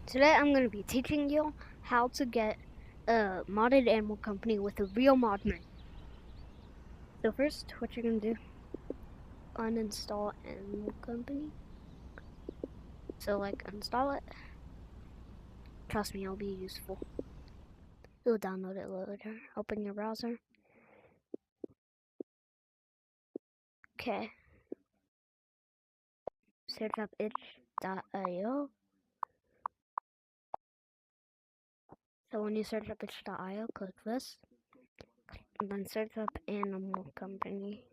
Today I'm going to be teaching you how to get a modded Animal Company with a real modman. So first, what you're going to do, uninstall Animal Company. So like uninstall it. Trust me, it'll be useful. You'll download it later. Open your browser. Okay. Search up itch.io. So when you search up itch.io, click this. And then search up Animal Company.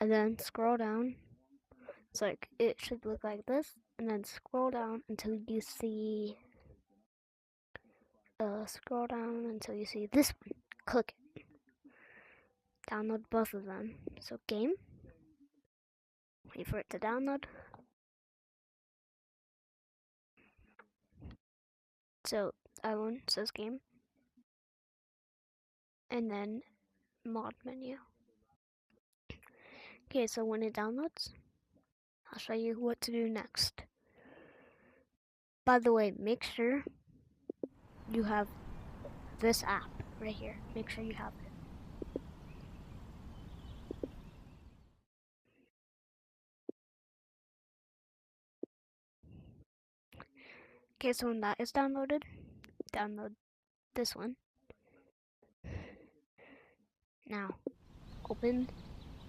And then scroll down. It's like, it should look like this. And then scroll down until you see scroll down until you see this one. Click it. Download both of them. So game. Wait for it to download. So that one says game. And then mod menu. Okay, so when it downloads, I'll show you what to do next. By the way, make sure you have this app right here. Make sure you have it. Okay, so when that is downloaded, download this one. Now, open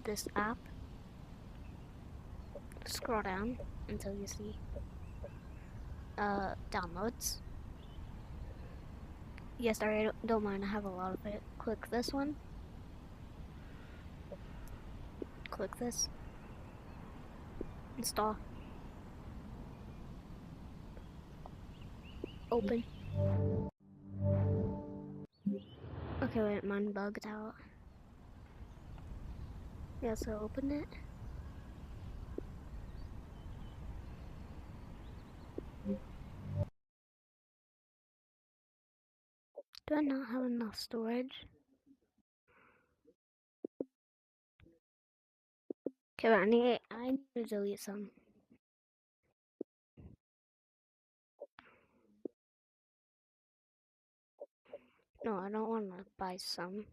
this app. Scroll down until you see downloads. Yes, I don't mind, I have a lot of it. Click this one. Click this. Install. Open. Okay, wait, mine bugged out. Yeah, so open it. Do I not have enough storage? Okay, but I need to delete some. No, I don't want to buy some.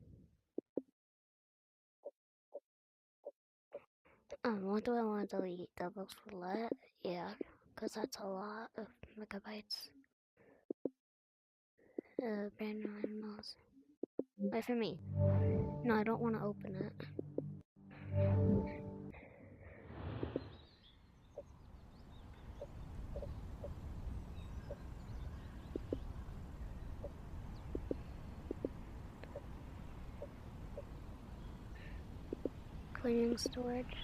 What do I want to delete? Double select? Yeah, because that's a lot of megabytes. Brand new animals. Wait for me. No, I don't want to open it. Cleaning storage.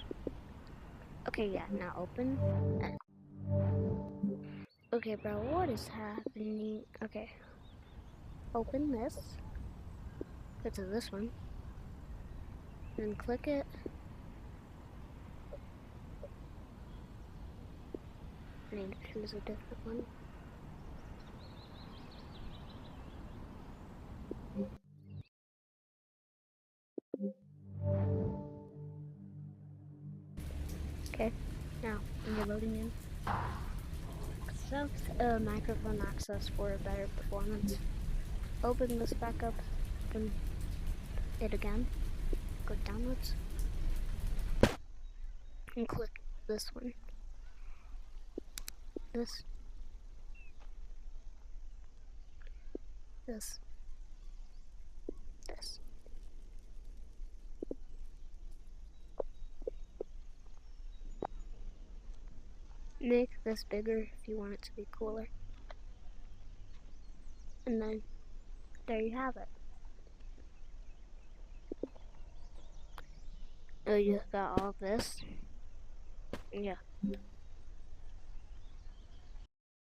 Okay, yeah, now open. Okay, bro, what is happening? Okay. Open this. Go to this one. Then click it. I need to choose a different one. Okay, now when you're loading in, select microphone access for better performance. Open this back up, open it again, go downloads, and click this one. This. This. This. Make this bigger if you want it to be cooler. And then, there you have it. You got all this. Yeah.